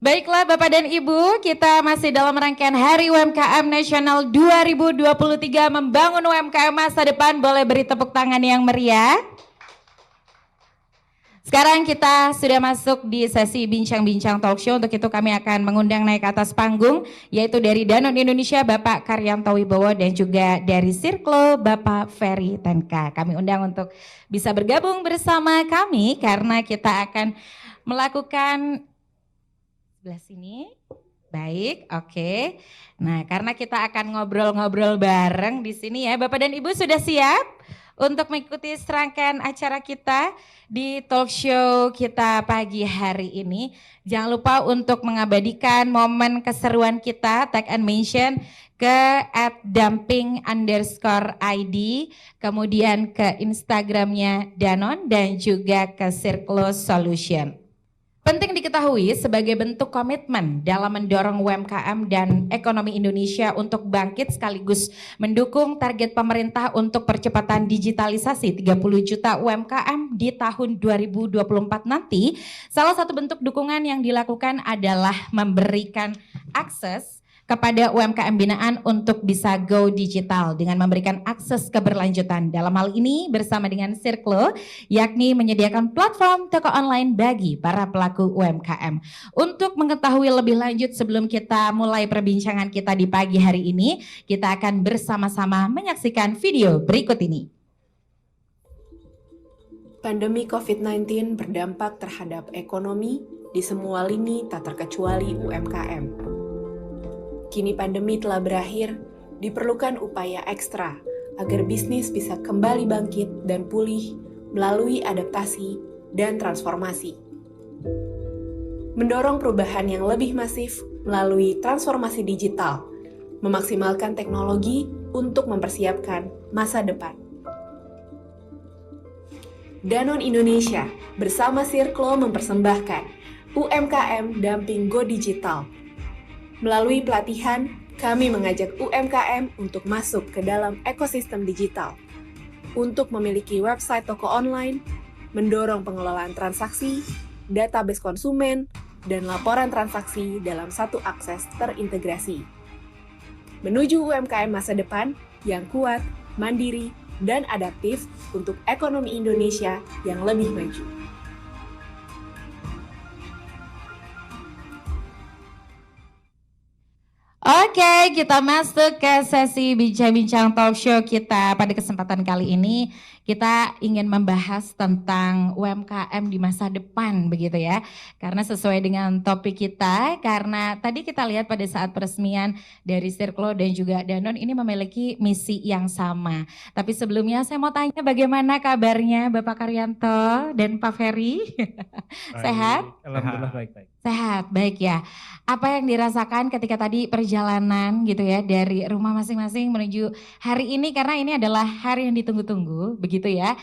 Baiklah Bapak dan Ibu, kita masih dalam rangkaian Hari UMKM Nasional 2023 membangun UMKM masa depan. Boleh beri tepuk tangan yang meriah. Sekarang kita sudah masuk di sesi bincang-bincang talk show. Untuk itu kami akan mengundang naik ke atas panggung, yaitu dari Danone Indonesia Bapak Karyanto Wibowo dan juga dari Sirklo Bapak Ferry Tenka. Kami undang untuk bisa bergabung bersama kami karena kita akan melakukan sebelah sini. Baik, oke. Nah, karena kita akan ngobrol-ngobrol bareng di sini ya. Bapak dan Ibu sudah siap untuk mengikuti serangkaian acara kita di talk show kita pagi hari ini. Jangan lupa untuk mengabadikan momen keseruan kita, tag and mention ke @dumping_id, kemudian ke Instagramnya Danone dan juga ke Circlo Solution. Penting diketahui sebagai bentuk komitmen dalam mendorong UMKM dan ekonomi Indonesia untuk bangkit sekaligus mendukung target pemerintah untuk percepatan digitalisasi 30 juta UMKM di tahun 2024 nanti. Salah satu bentuk dukungan yang dilakukan adalah memberikan akses kepada UMKM binaan untuk bisa go digital dengan memberikan akses keberlanjutan. Dalam hal ini bersama dengan Circlo, yakni menyediakan platform toko online bagi para pelaku UMKM. Untuk mengetahui lebih lanjut sebelum kita mulai perbincangan kita di pagi hari ini, kita akan bersama-sama menyaksikan video berikut ini. Pandemi COVID-19 berdampak terhadap ekonomi di semua lini tak terkecuali UMKM. Kini pandemi telah berakhir, diperlukan upaya ekstra agar bisnis bisa kembali bangkit dan pulih melalui adaptasi dan transformasi. Mendorong perubahan yang lebih masif melalui transformasi digital, memaksimalkan teknologi untuk mempersiapkan masa depan. Danone Indonesia bersama Circlo mempersembahkan UMKM Dumping Go Digital. Melalui pelatihan, kami mengajak UMKM untuk masuk ke dalam ekosistem digital, untuk memiliki website toko online, mendorong pengelolaan transaksi, database konsumen, dan laporan transaksi dalam satu akses terintegrasi. Menuju UMKM masa depan yang kuat, mandiri, dan adaptif untuk ekonomi Indonesia yang lebih maju. Oke, kita masuk ke sesi bincang-bincang talk show kita. Pada kesempatan kali ini kita ingin membahas tentang UMKM di masa depan begitu ya. Karena sesuai dengan topik kita, karena tadi kita lihat pada saat peresmian dari Circlo dan juga Danone ini memiliki misi yang sama. Tapi sebelumnya saya mau tanya bagaimana kabarnya Bapak Karyanto dan Pak Ferry? Sehat? Alhamdulillah baik-baik. Sehat, baik ya. Apa yang dirasakan ketika tadi perjalanan gitu ya dari rumah masing-masing menuju hari ini, karena ini adalah hari yang ditunggu-tunggu begitu ya.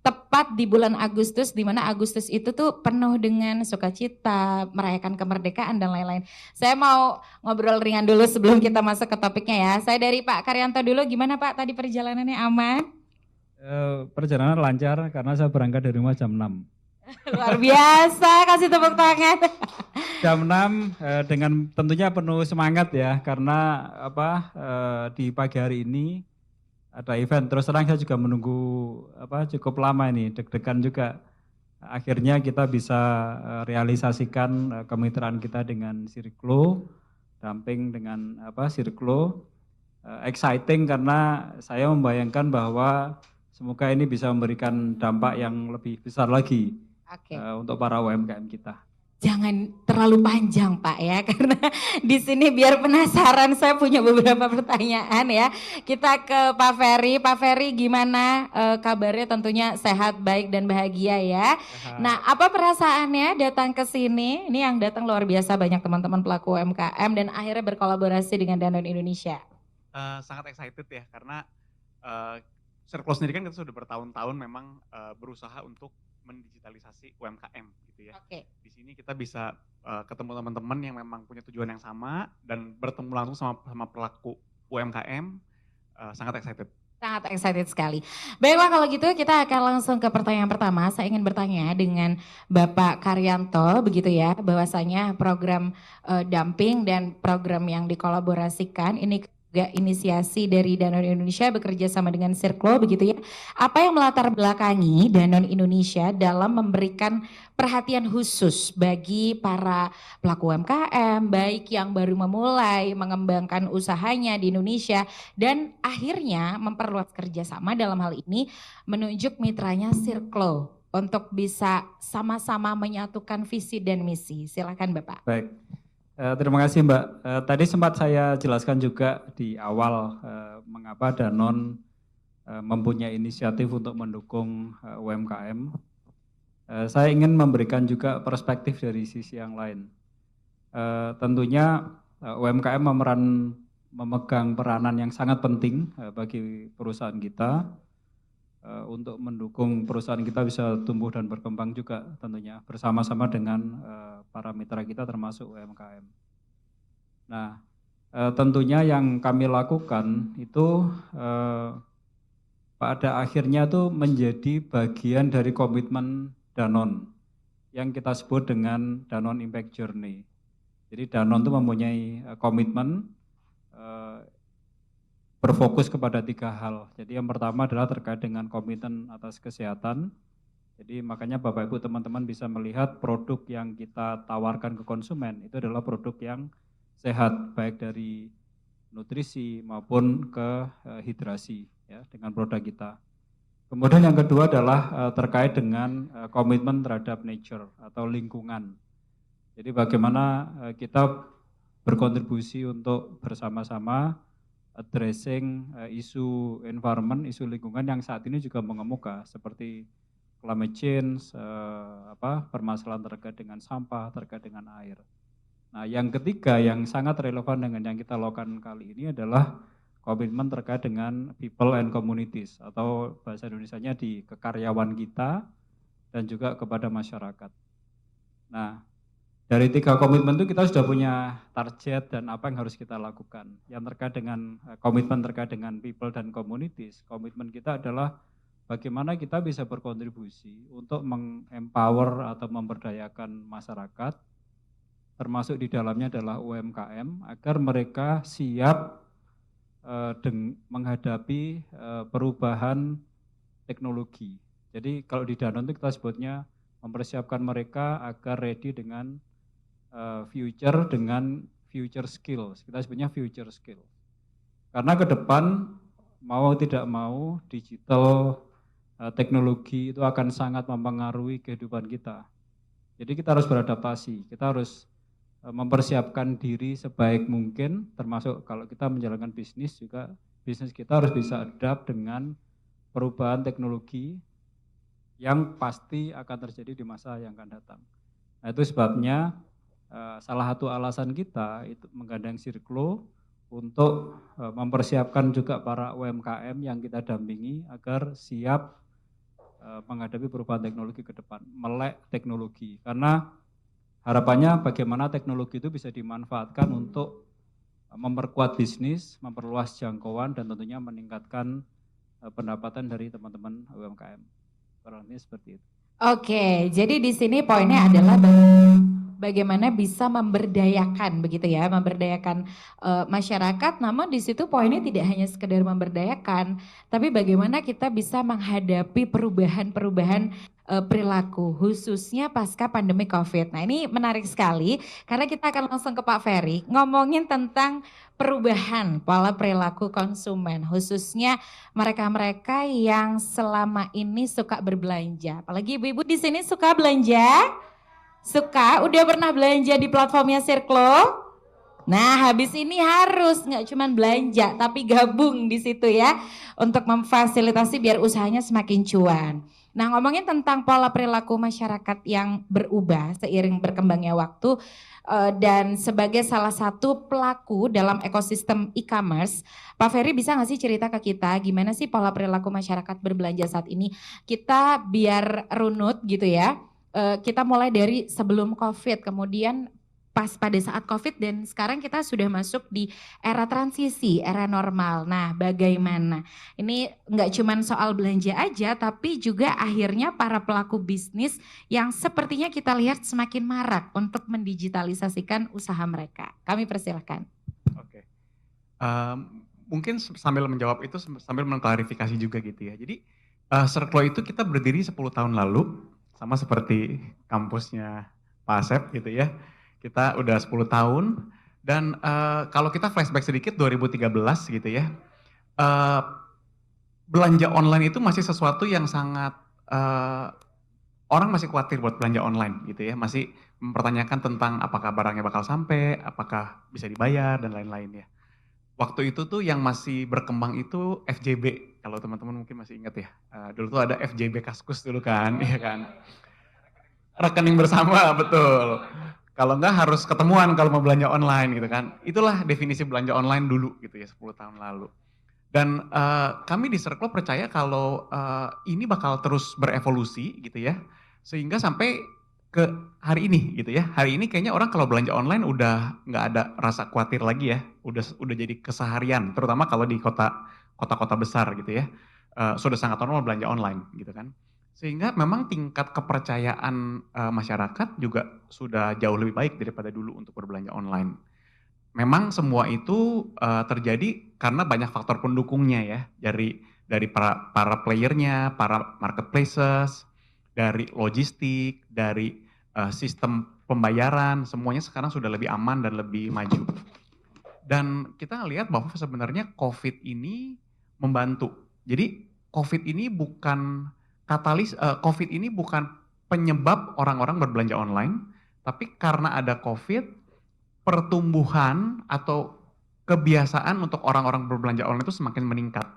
Tepat di bulan Agustus, di mana Agustus itu tuh penuh dengan sukacita, merayakan kemerdekaan dan lain-lain. Saya mau ngobrol ringan dulu sebelum kita masuk ke topiknya ya. Saya dari Pak Karyanto dulu, gimana Pak tadi perjalanannya, aman? Perjalanan lancar karena saya berangkat dari rumah jam 6. Luar biasa, kasih tepuk tangan. Jam 6 dengan tentunya penuh semangat ya, karena di pagi hari ini ada event. Terus terang saya juga menunggu cukup lama ini, deg-degan juga. Akhirnya kita bisa realisasikan kemitraan kita dengan Circlo, damping dengan Circlo. Exciting karena saya membayangkan bahwa semoga ini bisa memberikan dampak yang lebih besar lagi. Untuk para UMKM kita. Jangan terlalu panjang Pak ya, karena di sini biar penasaran saya punya beberapa pertanyaan ya. Kita ke Pak Ferry. Pak Ferry gimana kabarnya? Tentunya sehat, baik dan bahagia ya. Nah, apa perasaannya datang ke sini? Ini yang datang luar biasa banyak teman-teman pelaku UMKM dan akhirnya berkolaborasi dengan Danone Indonesia. Sangat excited ya, karena Circlo sendiri kan kita sudah bertahun-tahun memang berusaha untuk mendigitalisasi UMKM gitu ya. Di sini kita bisa ketemu teman-teman yang memang punya tujuan yang sama dan bertemu langsung sama pelaku UMKM, sangat excited. Sangat excited sekali. Baiklah kalau gitu kita akan langsung ke pertanyaan pertama. Saya ingin bertanya dengan Bapak Karyanto begitu ya, bahwasanya program damping dan program yang dikolaborasikan ini juga inisiasi dari Danone Indonesia bekerja sama dengan Circlo begitu ya. Apa yang melatar belakangi Danone Indonesia dalam memberikan perhatian khusus bagi para pelaku UMKM, baik yang baru memulai mengembangkan usahanya di Indonesia dan akhirnya memperluas kerjasama dalam hal ini menunjuk mitranya Circlo untuk bisa sama-sama menyatukan visi dan misi. Silakan Bapak. Baik, terima kasih Mbak. Tadi sempat saya jelaskan juga di awal mengapa Danone mempunyai inisiatif untuk mendukung UMKM. Saya ingin memberikan juga perspektif dari sisi yang lain. Tentunya UMKM memegang peranan yang sangat penting bagi perusahaan kita untuk mendukung perusahaan kita bisa tumbuh dan berkembang juga tentunya bersama-sama dengan para mitra kita termasuk UMKM. Nah, tentunya yang kami lakukan itu pada akhirnya itu menjadi bagian dari komitmen Danone yang kita sebut dengan Danone Impact Journey. Jadi Danone itu mempunyai komitmen berfokus kepada 3 hal. Jadi yang pertama adalah terkait dengan komitmen atas kesehatan. Jadi makanya Bapak Ibu teman-teman bisa melihat produk yang kita tawarkan ke konsumen itu adalah produk yang sehat, baik dari nutrisi maupun ke hidrasi ya dengan produk kita. Kemudian yang kedua adalah terkait dengan komitmen terhadap nature atau lingkungan. Jadi bagaimana kita berkontribusi untuk bersama-sama addressing isu environment, isu lingkungan yang saat ini juga mengemuka seperti climate change, permasalahan terkait dengan sampah, terkait dengan air. Nah, yang ketiga yang sangat relevan dengan yang kita lakukan kali ini adalah komitmen terkait dengan people and communities atau bahasa Indonesianya di kekaryawan kita dan juga kepada masyarakat. Nah, dari 3 komitmen itu kita sudah punya target dan apa yang harus kita lakukan. Yang terkait dengan komitmen terkait dengan people dan communities, komitmen kita adalah bagaimana kita bisa berkontribusi untuk mengempower atau memberdayakan masyarakat, termasuk di dalamnya adalah UMKM, agar mereka siap menghadapi perubahan teknologi. Jadi kalau di Danone itu kita sebutnya mempersiapkan mereka agar ready dengan future dengan future skills. Kita sebutnya future skill. Karena ke depan mau tidak mau digital teknologi itu akan sangat mempengaruhi kehidupan kita. Jadi kita harus beradaptasi, kita harus mempersiapkan diri sebaik mungkin, termasuk kalau kita menjalankan bisnis juga, bisnis kita harus bisa adapt dengan perubahan teknologi yang pasti akan terjadi di masa yang akan datang. Nah, itu sebabnya salah satu alasan kita itu menggandeng Circlo untuk mempersiapkan juga para UMKM yang kita dampingi agar siap menghadapi perubahan teknologi ke depan, melek teknologi. Karena harapannya bagaimana teknologi itu bisa dimanfaatkan untuk memperkuat bisnis, memperluas jangkauan, dan tentunya meningkatkan pendapatan dari teman-teman UMKM. Kurang lebih seperti itu. Oke, jadi di sini poinnya adalah bagaimana bisa memberdayakan begitu ya, memberdayakan masyarakat. Namun di situ poinnya tidak hanya sekedar memberdayakan, tapi bagaimana kita bisa menghadapi perubahan-perubahan perilaku khususnya pasca pandemi COVID. Nah, ini menarik sekali karena kita akan langsung ke Pak Ferry ngomongin tentang perubahan pola perilaku konsumen khususnya mereka-mereka yang selama ini suka berbelanja. Apalagi ibu-ibu di sini suka belanja? Suka? Udah pernah belanja di platformnya Circlo? Nah, habis ini harus nggak cuma belanja tapi gabung di situ ya untuk memfasilitasi biar usahanya semakin cuan. Nah, ngomongin tentang pola perilaku masyarakat yang berubah seiring berkembangnya waktu dan sebagai salah satu pelaku dalam ekosistem e-commerce, Pak Ferry bisa nggak sih cerita ke kita gimana sih pola perilaku masyarakat berbelanja saat ini? Kita biar runut gitu ya, kita mulai dari sebelum COVID, kemudian pas pada saat COVID dan sekarang kita sudah masuk di era transisi, era normal. Nah, bagaimana? Ini nggak cuma soal belanja aja, tapi juga akhirnya para pelaku bisnis yang sepertinya kita lihat semakin marak untuk mendigitalisasikan usaha mereka. Kami persilahkan. Oke. Mungkin sambil menjawab itu sambil mengklarifikasi juga gitu ya. Jadi Circlo itu kita berdiri 10 tahun lalu, sama seperti kampusnya Pak Asep gitu ya. Kita udah 10 tahun dan kalau kita flashback sedikit 2013 gitu ya. Belanja online itu masih sesuatu yang sangat orang masih khawatir buat belanja online gitu ya. Masih mempertanyakan tentang apakah barangnya bakal sampai, apakah bisa dibayar dan lain-lain ya. Waktu itu tuh yang masih berkembang itu FJB, kalau teman-teman mungkin masih ingat ya. Dulu tuh ada FJB Kaskus dulu kan, ya kan. Rekening bersama, betul. Kalau enggak harus ketemuan kalau mau belanja online gitu kan. Itulah definisi belanja online dulu gitu ya 10 tahun lalu. Dan kami di Circlo percaya kalau ini bakal terus berevolusi gitu ya. Sehingga sampai ke hari ini gitu ya. Hari ini kayaknya orang kalau belanja online udah nggak ada rasa khawatir lagi ya. Udah jadi keseharian, terutama kalau di kota-kota besar gitu ya. Sudah sangat normal belanja online gitu kan. Sehingga memang tingkat kepercayaan masyarakat juga sudah jauh lebih baik daripada dulu untuk berbelanja online. Memang semua itu terjadi karena banyak faktor pendukungnya ya, dari para playernya, para marketplaces, dari logistik, dari sistem pembayaran, semuanya sekarang sudah lebih aman dan lebih maju. Dan kita lihat bahwa sebenarnya COVID ini membantu. Jadi COVID ini bukan COVID ini bukan penyebab orang-orang berbelanja online, tapi karena ada COVID, pertumbuhan atau kebiasaan untuk orang-orang berbelanja online itu semakin meningkat,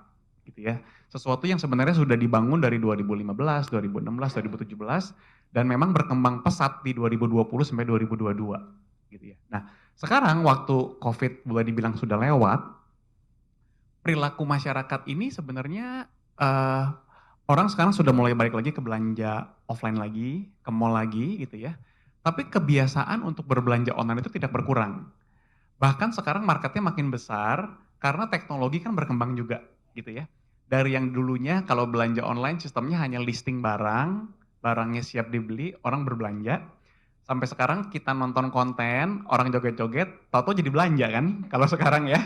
gitu ya. Sesuatu yang sebenarnya sudah dibangun dari 2015, 2016, 2017, dan memang berkembang pesat di 2020 sampai 2022, gitu ya. Nah, sekarang waktu COVID boleh dibilang sudah lewat, perilaku masyarakat ini sebenarnya orang sekarang sudah mulai balik lagi ke belanja offline lagi, ke mall lagi gitu ya. Tapi kebiasaan untuk berbelanja online itu tidak berkurang. Bahkan sekarang marketnya makin besar karena teknologi kan berkembang juga gitu ya. Dari yang dulunya kalau belanja online sistemnya hanya listing barang, barangnya siap dibeli, orang berbelanja. Sampai sekarang kita nonton konten, orang joget-joget, tahu-tahu jadi belanja kan kalau sekarang ya.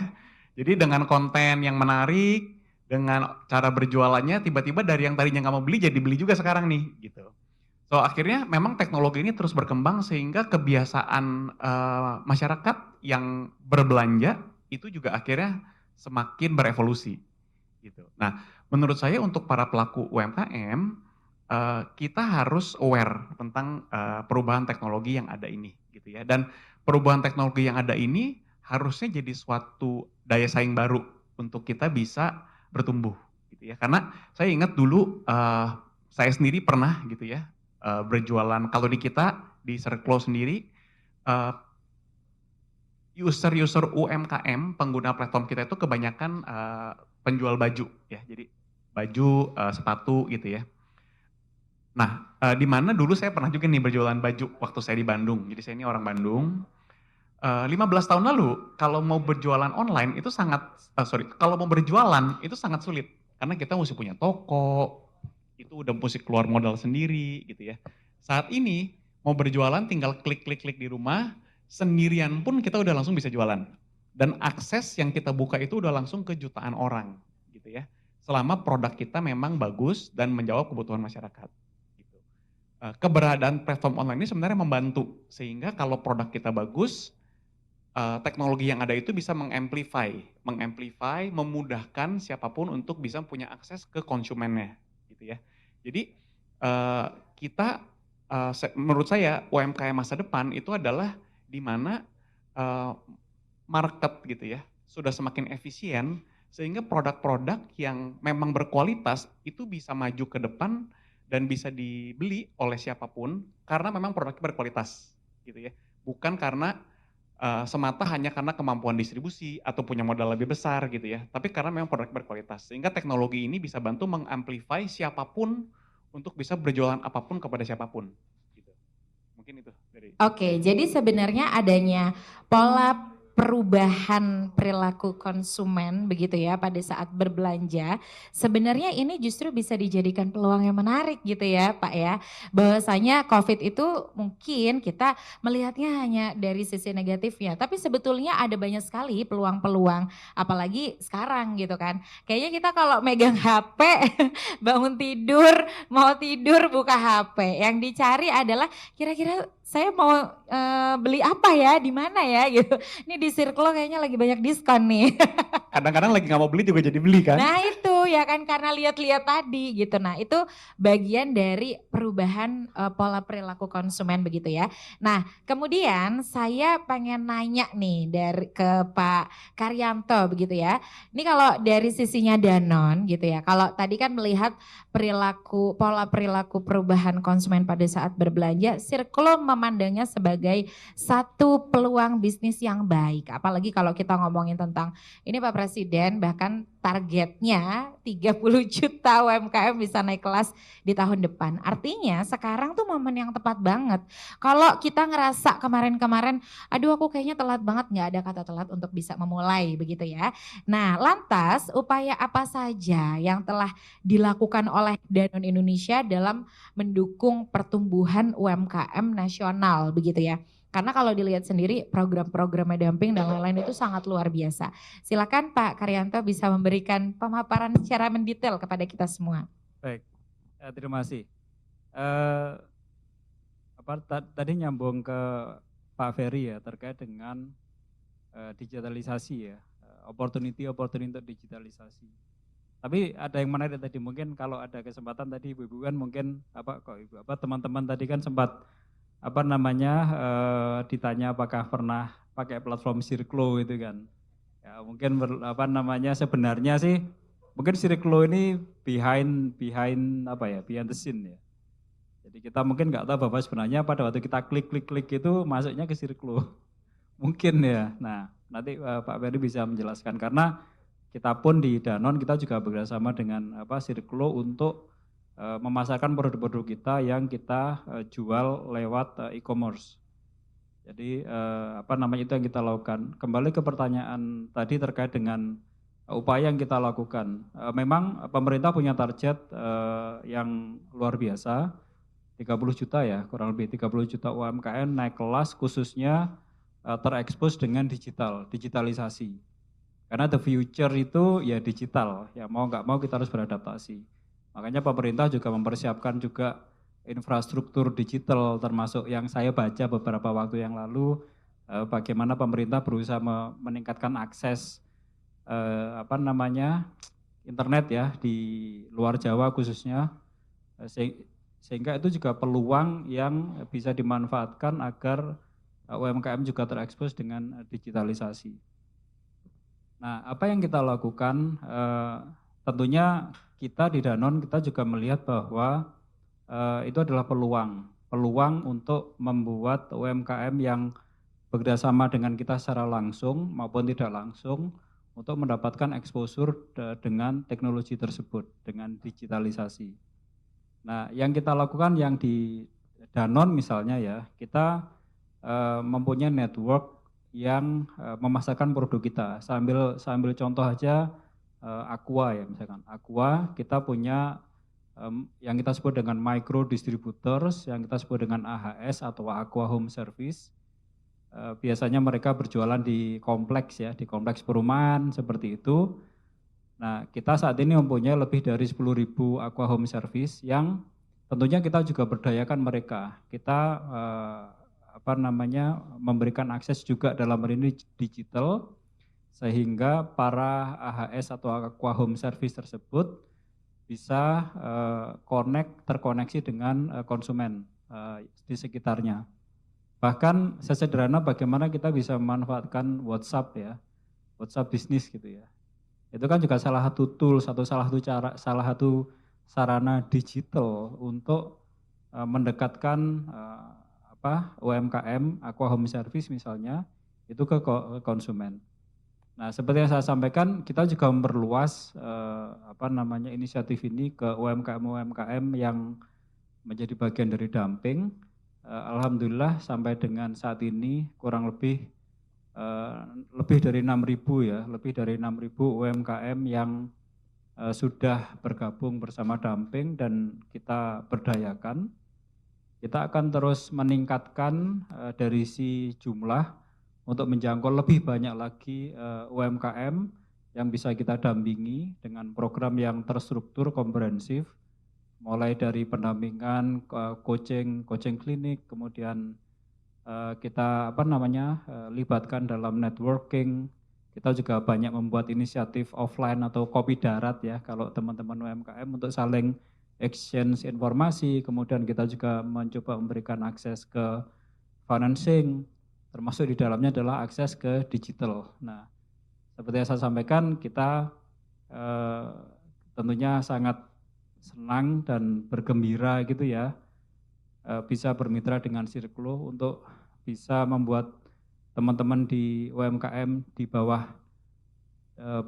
Jadi dengan konten yang menarik, dengan cara berjualannya tiba-tiba dari yang tadinya nggak mau beli jadi beli juga sekarang nih gitu. So akhirnya memang teknologi ini terus berkembang sehingga kebiasaan masyarakat yang berbelanja itu juga akhirnya semakin berevolusi gitu. Nah menurut saya untuk para pelaku UMKM kita harus aware tentang perubahan teknologi yang ada ini gitu ya. Dan perubahan teknologi yang ada ini harusnya jadi suatu daya saing baru untuk kita bisa bertumbuh gitu ya. Karena saya ingat dulu saya sendiri pernah gitu ya berjualan, kalau di kita di Circlo sendiri user UMKM pengguna platform kita itu kebanyakan penjual baju ya. Jadi baju, sepatu gitu ya. Nah, di mana dulu saya pernah juga nih berjualan baju waktu saya di Bandung. Jadi saya ini orang Bandung. 15 tahun lalu kalau mau berjualan online itu kalau mau berjualan itu sangat sulit karena kita mesti punya toko, itu udah mesti keluar modal sendiri gitu ya. Saat ini mau berjualan tinggal klik di rumah, sendirian pun kita udah langsung bisa jualan. Dan akses yang kita buka itu udah langsung ke jutaan orang gitu ya. Selama produk kita memang bagus dan menjawab kebutuhan masyarakat. Gitu. Keberadaan platform online ini sebenarnya membantu sehingga kalau produk kita bagus, teknologi yang ada itu bisa mengamplify, memudahkan siapapun untuk bisa punya akses ke konsumennya, gitu ya. Jadi menurut saya UMKM masa depan itu adalah di mana market gitu ya sudah semakin efisien sehingga produk-produk yang memang berkualitas itu bisa maju ke depan dan bisa dibeli oleh siapapun karena memang produknya berkualitas, gitu ya. Bukan karena semata hanya karena kemampuan distribusi atau punya modal lebih besar gitu ya, tapi karena memang produk berkualitas. Sehingga teknologi ini bisa bantu mengamplify siapapun untuk bisa berjualan apapun kepada siapapun. Gitu. Mungkin itu dari Ferry. Oke, jadi sebenarnya adanya pola perubahan perilaku konsumen begitu ya pada saat berbelanja, sebenarnya ini justru bisa dijadikan peluang yang menarik gitu ya Pak ya. Bahwasanya COVID itu mungkin kita melihatnya hanya dari sisi negatifnya, tapi sebetulnya ada banyak sekali peluang-peluang, apalagi sekarang gitu kan. Kayaknya kita kalau megang HP, bangun tidur, mau tidur buka HP, yang dicari adalah kira-kira saya mau beli apa ya, di mana ya gitu. Ini di Circlo kayaknya lagi banyak diskon nih. Kadang-kadang lagi nggak mau beli juga jadi beli kan? Nah itu ya kan karena lihat-lihat tadi gitu. Nah itu bagian dari perubahan pola perilaku konsumen begitu ya. Nah kemudian saya pengen nanya nih dari ke Pak Karyanto begitu ya. Ini kalau dari sisinya Danon gitu ya. Kalau tadi kan melihat pola perilaku perubahan konsumen pada saat berbelanja, Circlo memandangnya sebagai satu peluang bisnis yang baik. Apalagi kalau kita ngomongin tentang ini Pak Presiden bahkan targetnya 30 juta UMKM bisa naik kelas di tahun depan. Artinya sekarang tuh momen yang tepat banget. Kalau kita ngerasa kemarin-kemarin, aduh aku kayaknya telat banget, nggak ada kata telat untuk bisa memulai begitu ya. Nah lantas upaya apa saja yang telah dilakukan oleh Danone Indonesia dalam mendukung pertumbuhan UMKM nasional begitu ya. Karena kalau dilihat sendiri program-program dumping dan lain-lain itu sangat luar biasa. Silakan Pak Karyanto bisa memberikan pemaparan secara mendetail kepada kita semua. Baik, terima kasih. Tadi nyambung ke Pak Ferry ya terkait dengan digitalisasi ya, opportunity untuk digitalisasi. Tapi ada yang menarik tadi, mungkin kalau ada kesempatan tadi ibu-ibu kan mungkin teman-teman tadi kan sempat ditanya apakah pernah pakai platform Circlo itu kan. Ya mungkin sebenarnya sih mungkin Circlo ini behind the scene ya. Jadi kita mungkin nggak tahu bahwa sebenarnya pada waktu kita klik itu masuknya ke Circlo. Mungkin ya. Nah, nanti Pak Ferry bisa menjelaskan karena kita pun di Danone kita juga bekerjasama dengan Circlo untuk memasarkan produk-produk kita yang kita jual lewat e-commerce. Jadi itu yang kita lakukan. Kembali ke pertanyaan tadi terkait dengan upaya yang kita lakukan. Memang pemerintah punya target yang luar biasa, 30 juta ya, kurang lebih 30 juta UMKM naik kelas khususnya terekspos dengan digitalisasi. Karena the future itu ya digital, ya mau nggak mau kita harus beradaptasi. Makanya pemerintah juga mempersiapkan juga infrastruktur digital termasuk yang saya baca beberapa waktu yang lalu bagaimana pemerintah berusaha meningkatkan akses internet ya di luar Jawa khususnya sehingga itu juga peluang yang bisa dimanfaatkan agar UMKM juga terekspos dengan digitalisasi. Nah, apa yang kita lakukan tentunya kita di Danone kita juga melihat bahwa itu adalah peluang untuk membuat UMKM yang bekerjasama dengan kita secara langsung maupun tidak langsung untuk mendapatkan exposure dengan teknologi tersebut, dengan digitalisasi. Nah, yang kita lakukan yang di Danone misalnya ya, kita mempunyai network yang memasarkan produk kita. Sambil contoh aja Aqua ya misalkan. Aqua kita punya yang kita sebut dengan micro distributors, yang kita sebut dengan AHS atau Aqua Home Service. Biasanya mereka berjualan di kompleks ya, di kompleks perumahan seperti itu. Nah, kita saat ini mempunyai lebih dari 10.000 Aqua Home Service yang tentunya kita juga berdayakan mereka. Kita memberikan akses juga dalam hal ini digital sehingga para AHS atau Aqua Home Service tersebut bisa terkoneksi dengan konsumen di sekitarnya. Bahkan sesederhana bagaimana kita bisa memanfaatkan WhatsApp ya, WhatsApp bisnis gitu ya. Itu kan juga salah satu tools atau salah satu sarana digital untuk mendekatkan UMKM, Aqua Home Service misalnya, itu ke konsumen. Nah, seperti yang saya sampaikan, kita juga memperluas inisiatif ini ke UMKM yang menjadi bagian dari dumping. Alhamdulillah sampai dengan saat ini kurang lebih dari 6.000 ya, lebih dari 6.000 UMKM yang sudah bergabung bersama Damping dan kita berdayakan. Kita akan terus meningkatkan dari si jumlah untuk menjangkau lebih banyak lagi UMKM yang bisa kita dampingi dengan program yang terstruktur komprehensif, mulai dari pendampingan, coaching klinik, kemudian kita libatkan dalam networking. Kita juga banyak membuat inisiatif offline atau kopi darat ya, kalau teman-teman UMKM untuk saling exchange informasi. Kemudian kita juga mencoba memberikan akses ke financing, termasuk di dalamnya adalah akses ke digital. Nah, seperti yang saya sampaikan, kita tentunya sangat senang dan bergembira gitu ya, bisa bermitra dengan Sirklo untuk bisa membuat teman-teman di UMKM di bawah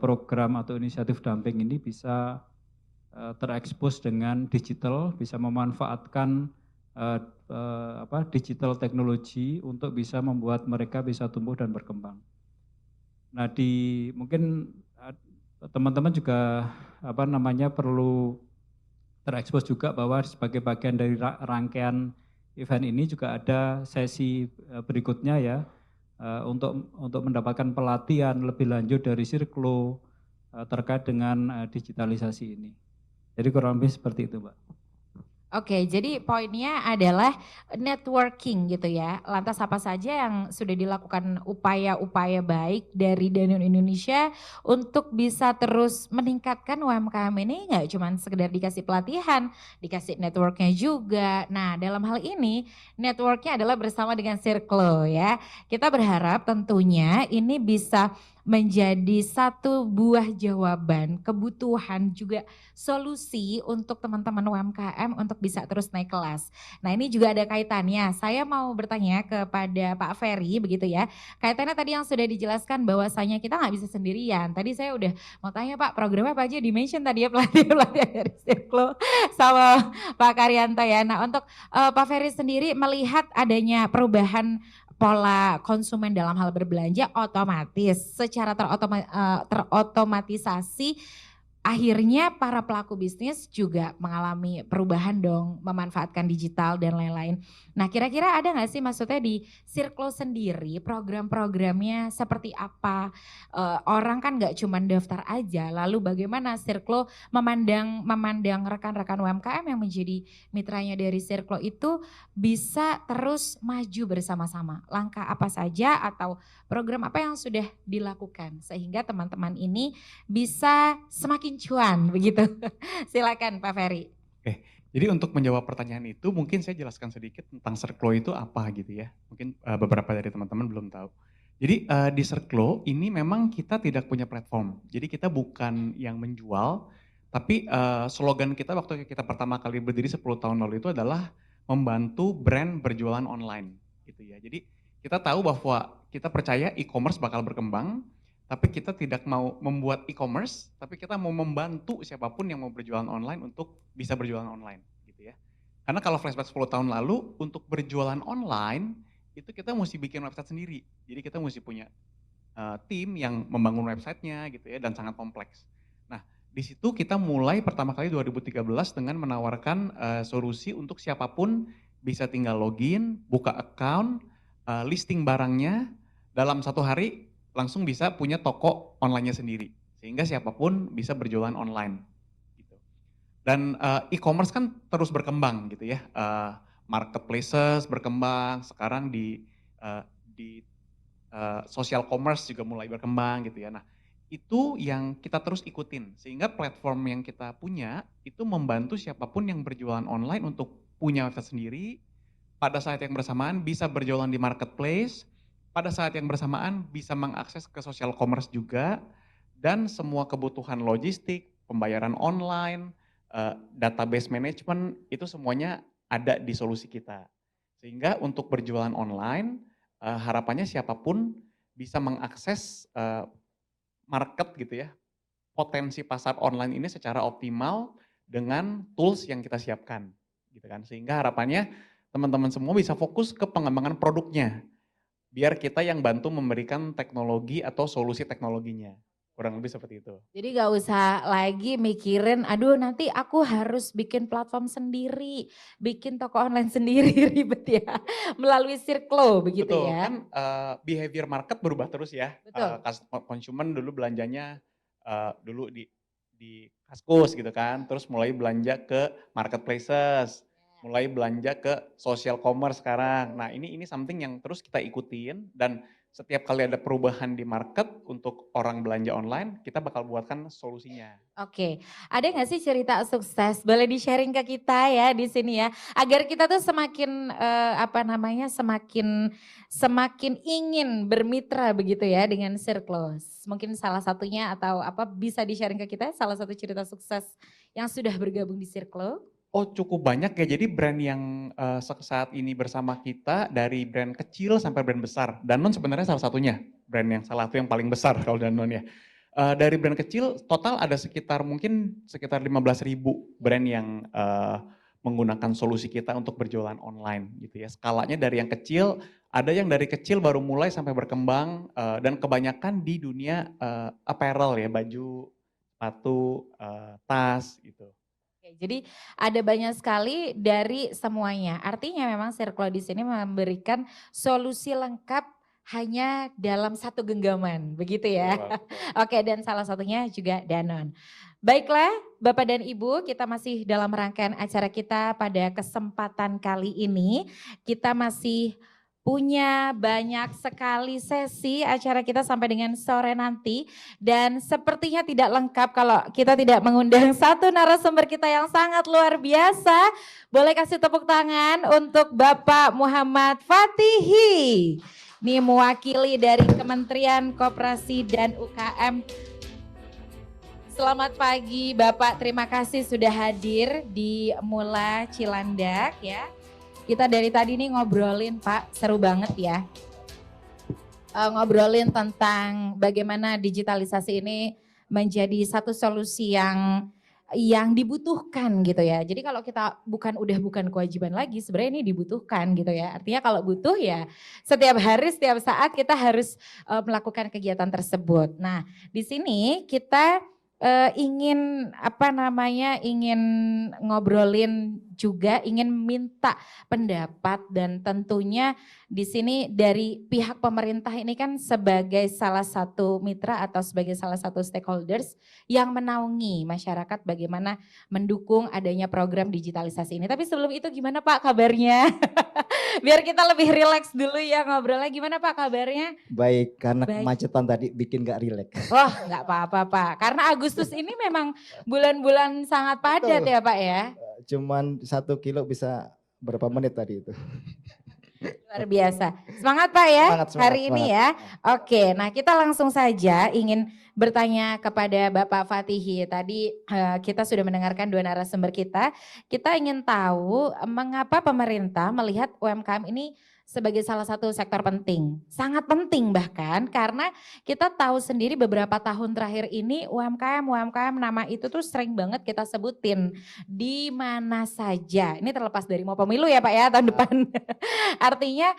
program atau inisiatif Damping ini bisa terekspos dengan digital, bisa memanfaatkan digital teknologi untuk bisa membuat mereka bisa tumbuh dan berkembang. Nah, mungkin teman-teman juga perlu terekspos juga bahwa sebagai bagian dari rangkaian event ini juga ada sesi berikutnya ya, untuk mendapatkan pelatihan lebih lanjut dari Sirklo terkait dengan digitalisasi ini. Jadi kurang lebih seperti itu, Mbak. Oke, jadi poinnya adalah networking gitu ya. Lantas apa saja yang sudah dilakukan upaya-upaya baik dari Danone Indonesia untuk bisa terus meningkatkan UMKM ini, nggak cuma sekedar dikasih pelatihan, dikasih networknya juga. Nah, dalam hal ini networknya adalah bersama dengan Sirklo ya. Kita berharap tentunya ini bisa menjadi satu buah jawaban, kebutuhan juga solusi untuk teman-teman UMKM untuk bisa terus naik kelas. Nah, ini juga ada kaitannya. Saya mau bertanya kepada Pak Ferry begitu ya. Kaitannya tadi yang sudah dijelaskan bahwasanya kita nggak bisa sendirian. Tadi saya udah mau tanya Pak, programnya apa aja di-mention tadi ya pelatihan dari Sirklo sama Pak Karyanto ya. Nah, untuk Pak Ferry sendiri melihat adanya perubahan pola konsumen dalam hal berbelanja otomatis secara terotomatisasi, akhirnya para pelaku bisnis juga mengalami perubahan dong, memanfaatkan digital dan lain-lain. Nah, kira-kira ada nggak sih maksudnya di Sirklo sendiri program-programnya seperti apa? Orang kan nggak cuma daftar aja, lalu bagaimana Sirklo memandang rekan-rekan UMKM yang menjadi mitranya dari Sirklo itu bisa terus maju bersama-sama. Langkah apa saja atau program apa yang sudah dilakukan sehingga teman-teman ini bisa semakin cuan begitu. Silakan Pak Ferry. Oke, jadi untuk menjawab pertanyaan itu mungkin saya jelaskan sedikit tentang Sirklo itu apa gitu ya. Mungkin beberapa dari teman-teman belum tahu. Jadi di Sirklo ini memang kita tidak punya platform. Jadi kita bukan yang menjual, tapi slogan kita waktu kita pertama kali berdiri 10 tahun lalu itu adalah membantu brand berjualan online gitu ya. Jadi kita tahu bahwa kita percaya e-commerce bakal berkembang, tapi kita tidak mau membuat e-commerce, tapi kita mau membantu siapapun yang mau berjualan online untuk bisa berjualan online gitu ya. Karena kalau flashback 10 tahun lalu, untuk berjualan online, itu kita mesti bikin website sendiri. Jadi kita mesti punya tim yang membangun websitenya gitu ya, dan sangat kompleks. Nah, di situ kita mulai pertama kali 2013 dengan menawarkan solusi untuk siapapun bisa tinggal login, buka account, listing barangnya, dalam 1 hari langsung bisa punya toko online-nya sendiri. Sehingga siapapun bisa berjualan online. Gitu. Dan e-commerce kan terus berkembang gitu ya. Marketplaces berkembang, sekarang di social commerce juga mulai berkembang gitu ya. Nah, itu yang kita terus ikutin. Sehingga platform yang kita punya itu membantu siapapun yang berjualan online untuk punya website sendiri, pada saat yang bersamaan bisa berjualan di marketplace, pada saat yang bersamaan bisa mengakses ke social commerce juga, dan semua kebutuhan logistik, pembayaran online, database management, itu semuanya ada di solusi kita. Sehingga untuk berjualan online, harapannya siapapun bisa mengakses market gitu ya, potensi pasar online ini secara optimal dengan tools yang kita siapkan. Gitu kan. Sehingga harapannya teman-teman semua bisa fokus ke pengembangan produknya. Biar kita yang bantu memberikan teknologi atau solusi teknologinya. Kurang lebih seperti itu. Jadi gak usah lagi mikirin, aduh nanti aku harus bikin platform sendiri, bikin toko online sendiri, ribet ya. Melalui Circlo begitu Betul, ya. kan behavior market berubah terus ya. Betul. Konsumen dulu belanjanya dulu di Kaskus gitu kan, terus mulai belanja ke marketplaces, mulai belanja ke social commerce sekarang. Nah ini something yang terus kita ikutin dan setiap kali ada perubahan di market untuk orang belanja online, kita bakal buatkan solusinya. Oke, ada nggak sih cerita sukses? Boleh di-sharing ke kita ya di sini ya, agar kita tuh semakin semakin ingin bermitra begitu ya dengan Circlo. Mungkin salah satunya atau apa bisa di-sharing ke kita salah satu cerita sukses yang sudah bergabung di Circlo? Oh cukup banyak ya, jadi brand yang saat ini bersama kita dari brand kecil sampai brand besar. Danone sebenarnya salah satunya, brand yang salah satu yang paling besar kalau Danone ya. Dari brand kecil total ada mungkin sekitar 15.000 brand yang menggunakan solusi kita untuk berjualan online gitu ya. Skalanya dari yang kecil, ada yang dari kecil baru mulai sampai berkembang dan kebanyakan di dunia apparel ya, baju, sepatu, tas gitu. Jadi ada banyak sekali dari semuanya. Artinya memang Circlo di sini memberikan solusi lengkap hanya dalam satu genggaman, begitu ya. Oke, dan salah satunya juga Danone. Baiklah, Bapak dan Ibu, kita masih dalam rangkaian acara kita pada kesempatan kali ini. Kita masih punya banyak sekali sesi acara kita sampai dengan sore nanti. Dan sepertinya tidak lengkap kalau kita tidak mengundang satu narasumber kita yang sangat luar biasa. Boleh kasih tepuk tangan untuk Bapak Muhammad Fatihi. Ini mewakili dari Kementerian Koperasi dan UKM. Selamat pagi Bapak, terima kasih sudah hadir di Mula Cilandak ya. Kita dari tadi nih ngobrolin Pak, seru banget ya. Ngobrolin tentang bagaimana digitalisasi ini menjadi satu solusi yang dibutuhkan gitu ya. Jadi kalau kita bukan kewajiban lagi, sebenarnya ini dibutuhkan gitu ya. Artinya kalau butuh ya setiap hari, setiap saat kita harus melakukan kegiatan tersebut. Nah, di sini kita ingin ingin ngobrolin juga, ingin minta pendapat dan tentunya di sini dari pihak pemerintah ini kan sebagai salah satu mitra atau sebagai salah satu stakeholders yang menaungi masyarakat bagaimana mendukung adanya program digitalisasi ini. Tapi sebelum itu gimana Pak kabarnya? Biar kita lebih rileks dulu ya ngobrolnya. Gimana Pak kabarnya? Baik, karena kemacetan tadi bikin gak rileks. Oh gak apa-apa Pak, karena Agustus ini memang bulan-bulan sangat padat ya Pak ya. Cuman 1 kilo bisa berapa menit tadi itu. Luar biasa. Semangat Pak ya semangat, hari ini ya. Oke, nah kita langsung saja ingin bertanya kepada Bapak Fatihi. Tadi kita sudah mendengarkan dua narasumber kita. Kita ingin tahu mengapa pemerintah melihat UMKM ini sebagai salah satu sektor penting. Sangat penting bahkan karena kita tahu sendiri beberapa tahun terakhir ini UMKM nama itu tuh sering banget kita sebutin di mana saja. Ini terlepas dari mau pemilu ya Pak ya tahun depan. Artinya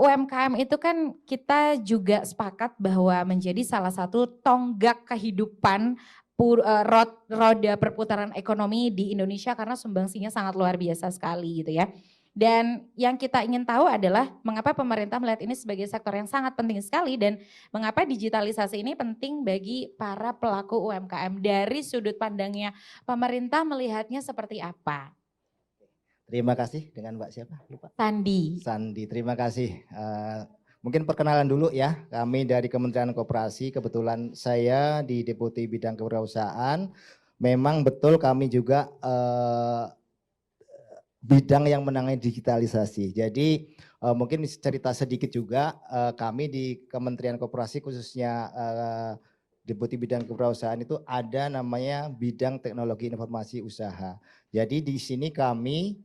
UMKM itu kan kita juga sepakat bahwa menjadi salah satu tonggak kehidupan roda perputaran ekonomi di Indonesia karena sumbangsinya sangat luar biasa sekali gitu ya. Dan yang kita ingin tahu adalah mengapa pemerintah melihat ini sebagai sektor yang sangat penting sekali dan mengapa digitalisasi ini penting bagi para pelaku UMKM. Dari sudut pandangnya pemerintah melihatnya seperti apa? Terima kasih, dengan Mbak siapa? Lupa. Sandi, terima kasih. Mungkin perkenalan dulu ya, kami dari Kementerian Koperasi, kebetulan saya di Deputi Bidang Kewirausahaan. Memang betul kami juga bidang yang menangani digitalisasi. Jadi mungkin cerita sedikit juga, kami di Kementerian Koperasi khususnya Deputi Bidang Kewirausahaan itu ada namanya bidang teknologi informasi usaha. Jadi di sini kami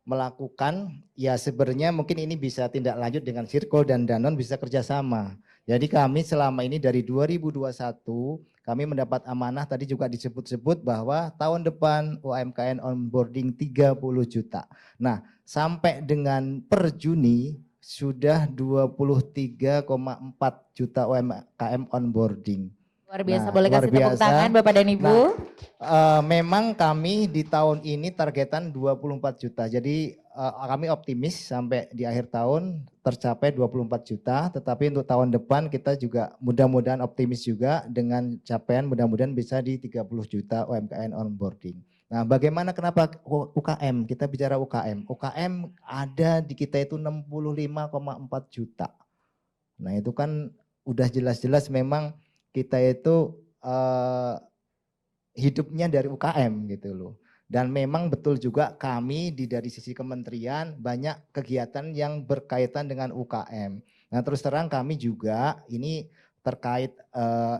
melakukan ya sebenarnya mungkin ini bisa tindak lanjut dengan Circlo dan Danone bisa kerjasama. Jadi kami selama ini dari 2021 kami mendapat amanah tadi juga disebut-sebut bahwa tahun depan UMKM onboarding 30 juta. Nah, sampai dengan per Juni sudah 23,4 juta UMKM onboarding. Luar biasa, Nah, boleh luar kasih tepuk biasa. tangan Bapak dan Ibu. Memang kami di tahun ini targetan 24 juta. Jadi kami optimis sampai di akhir tahun tercapai 24 juta. Tetapi untuk tahun depan kita juga mudah-mudahan optimis juga dengan capaian mudah-mudahan bisa di 30 juta UMKM onboarding. Nah, bagaimana kenapa UKM? Kita bicara UKM. UKM ada di kita itu 65,4 juta. Nah, itu kan udah jelas-jelas memang kita itu hidupnya dari UKM gitu loh. Dan memang betul juga kami dari sisi kementerian banyak kegiatan yang berkaitan dengan UKM. Nah, terus terang kami juga ini terkait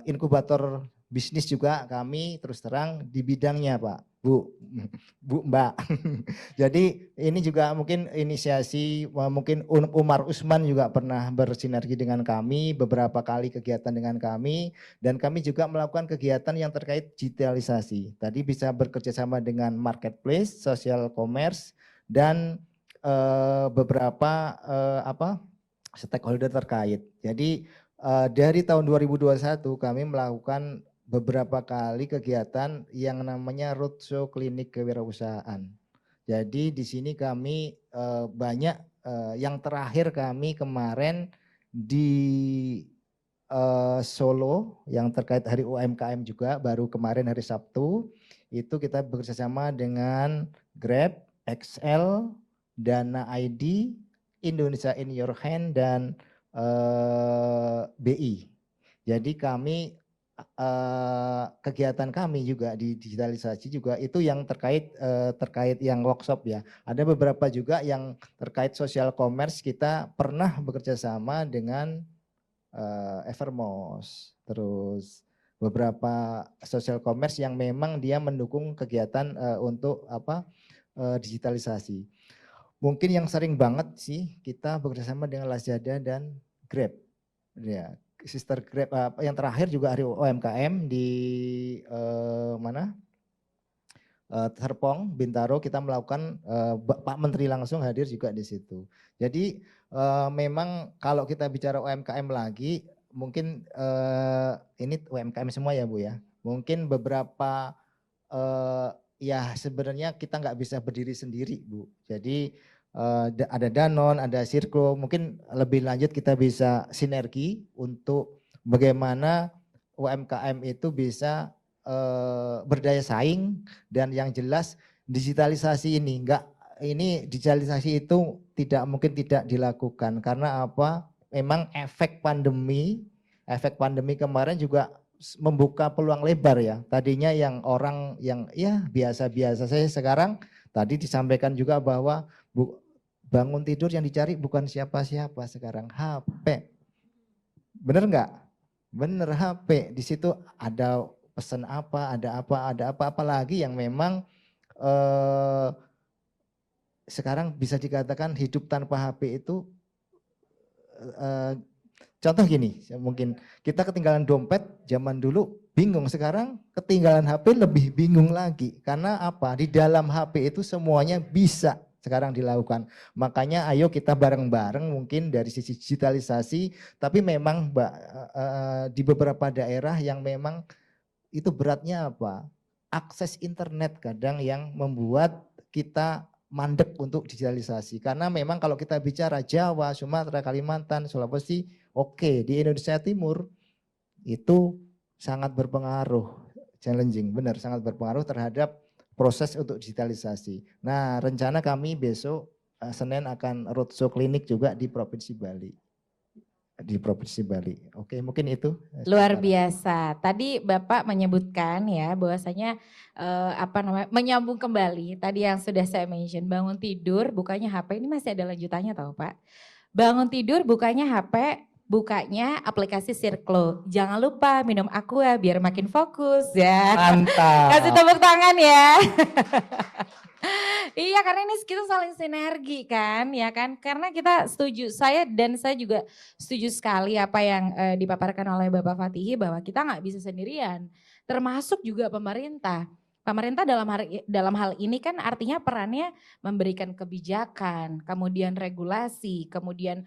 inkubator bisnis juga kami terus terang di bidangnya Pak, Bu Mbak. Jadi ini juga mungkin inisiasi, mungkin Umar Usman juga pernah bersinergi dengan kami, beberapa kali kegiatan dengan kami, dan kami juga melakukan kegiatan yang terkait digitalisasi. Tadi bisa bekerja sama dengan marketplace, social commerce, dan beberapa stakeholder terkait. Jadi dari tahun 2021 kami melakukan beberapa kali kegiatan yang namanya roadshow klinik kewirausahaan. Jadi di sini kami banyak yang terakhir kami kemarin di Solo yang terkait hari UMKM juga baru kemarin hari Sabtu itu kita bekerjasama dengan Grab, XL, Dana ID, Indonesia in Your Hand dan BI. Jadi kami kegiatan kami juga di digitalisasi juga itu yang terkait yang workshop ya. Ada beberapa juga yang terkait social commerce kita pernah bekerja sama dengan Evermos. Terus beberapa social commerce yang memang dia mendukung kegiatan untuk digitalisasi. Mungkin yang sering banget sih kita bekerja sama dengan Lazada dan Grab. Ya. Sister Grab yang terakhir juga hari UMKM di Serpong, Bintaro kita melakukan Pak Menteri langsung hadir juga di situ. Jadi memang kalau kita bicara UMKM lagi mungkin ini UMKM semua ya Bu ya. Mungkin beberapa ya sebenarnya kita nggak bisa berdiri sendiri Bu. Jadi ada Danone, ada Circlo, mungkin lebih lanjut kita bisa sinergi untuk bagaimana UMKM itu bisa berdaya saing dan yang jelas digitalisasi ini digitalisasi itu mungkin tidak dilakukan karena apa? Memang efek pandemi kemarin juga membuka peluang lebar ya. Tadinya yang orang yang ya biasa-biasa saja sekarang tadi disampaikan juga bahwa bangun tidur yang dicari bukan siapa-siapa sekarang HP. Bener nggak? Bener HP. Di situ ada pesan apa, ada apa lagi yang memang sekarang bisa dikatakan hidup tanpa HP itu contoh gini, mungkin kita ketinggalan dompet zaman dulu bingung, sekarang ketinggalan HP lebih bingung lagi. Karena apa? Di dalam HP itu semuanya bisa sekarang dilakukan. Makanya ayo kita bareng-bareng mungkin dari sisi digitalisasi, tapi memang di beberapa daerah yang memang itu beratnya apa? Akses internet kadang yang membuat kita mandek untuk digitalisasi. Karena memang kalau kita bicara Jawa, Sumatera, Kalimantan, Sulawesi, oke, di Indonesia Timur itu sangat berpengaruh, challenging, benar sangat berpengaruh terhadap proses untuk digitalisasi. Nah, rencana kami besok Senin akan roadshow klinik juga di Provinsi Bali. Oke, mungkin itu. Luar biasa. Tadi Bapak menyebutkan ya bahwasanya menyambung kembali tadi yang sudah saya mention, bangun tidur bukanya HP, ini masih ada lanjutannya tahu Pak. Bangun tidur bukanya HP, bukanya aplikasi Circlo. Jangan lupa minum Aqua biar makin fokus ya. Mantap. Kasih tepuk tangan ya. Iya karena ini kita saling sinergi kan ya kan. Karena kita setuju, saya juga setuju sekali apa yang dipaparkan oleh Bapak Fatihi bahwa kita nggak bisa sendirian. Termasuk juga pemerintah. Pemerintah dalam hal ini kan artinya perannya memberikan kebijakan, kemudian regulasi, kemudian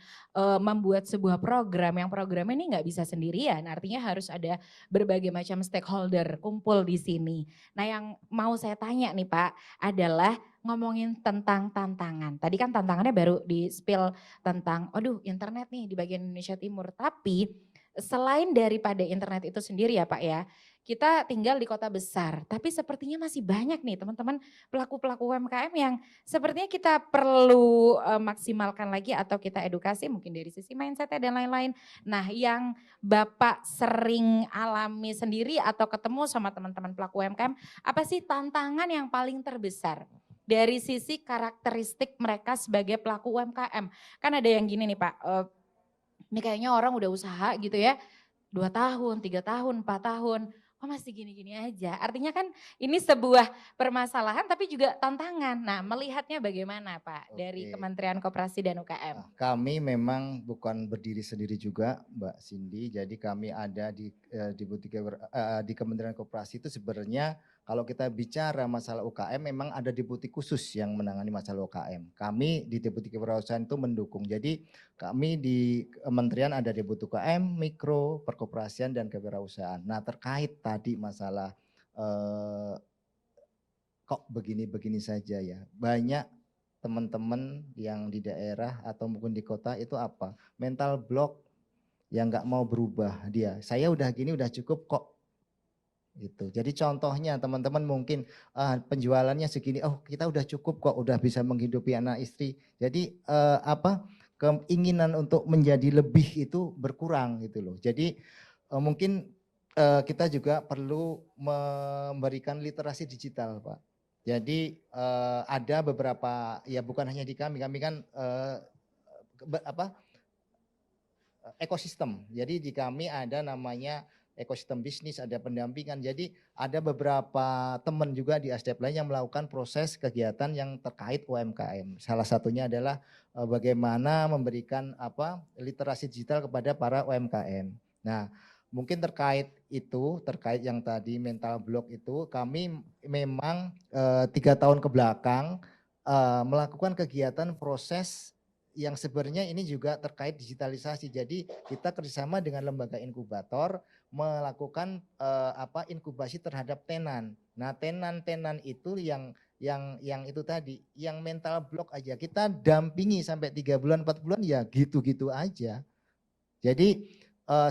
membuat sebuah program yang program ini nggak bisa sendirian. Artinya harus ada berbagai macam stakeholder kumpul di sini. Nah yang mau saya tanya nih Pak adalah ngomongin tentang tantangan. Tadi kan tantangannya baru di spill tentang, aduh internet nih di bagian Indonesia Timur. Tapi selain daripada internet itu sendiri ya Pak ya, kita tinggal di kota besar. Tapi sepertinya masih banyak nih teman-teman pelaku-pelaku UMKM yang sepertinya kita perlu maksimalkan lagi atau kita edukasi mungkin dari sisi mindset dan lain-lain. Nah yang Bapak sering alami sendiri atau ketemu sama teman-teman pelaku UMKM, apa sih tantangan yang paling terbesar? Dari sisi karakteristik mereka sebagai pelaku UMKM. Kan ada yang gini nih Pak, ini kayaknya orang udah usaha gitu ya, 2 tahun, 3 tahun, 4 tahun, kok masih gini-gini aja. Artinya kan ini sebuah permasalahan tapi juga tantangan. Nah melihatnya bagaimana Pak dari Oke. Kementerian Koperasi dan UKM? Kami memang bukan berdiri sendiri juga Mbak Cindy, jadi kami ada di Kementerian Koperasi itu sebenarnya kalau kita bicara masalah UKM memang ada deputi khusus yang menangani masalah UKM. Kami di Deputi Kewirausahaan itu mendukung. Jadi kami di kementerian ada deputi UKM, mikro, perkoperasian dan kewirausahaan. Nah terkait tadi masalah kok begini-begini saja ya. Banyak teman-teman yang di daerah atau mungkin di kota itu apa? Mental block yang nggak mau berubah dia. Saya udah gini udah cukup kok. Gitu. Jadi contohnya teman-teman mungkin penjualannya segini, oh kita udah cukup kok, udah bisa menghidupi anak istri. Jadi keinginan untuk menjadi lebih itu berkurang gitu loh. Jadi mungkin kita juga perlu memberikan literasi digital Pak. Jadi ada beberapa, ya bukan hanya di kami kan ekosistem. Jadi di kami ada namanya ekosistem bisnis, ada pendampingan. Jadi ada beberapa teman juga di ASDEP lain yang melakukan proses kegiatan yang terkait UMKM. Salah satunya adalah bagaimana memberikan literasi digital kepada para UMKM. Nah, mungkin terkait yang tadi mental block itu, kami memang 3 tahun ke belakang melakukan kegiatan proses yang sebenarnya ini juga terkait digitalisasi. Jadi kita kerjasama dengan lembaga inkubator melakukan inkubasi terhadap tenan. Nah tenan itu yang itu tadi, yang mental block aja kita dampingi sampai 3 bulan 4 bulan ya gitu-gitu aja. Jadi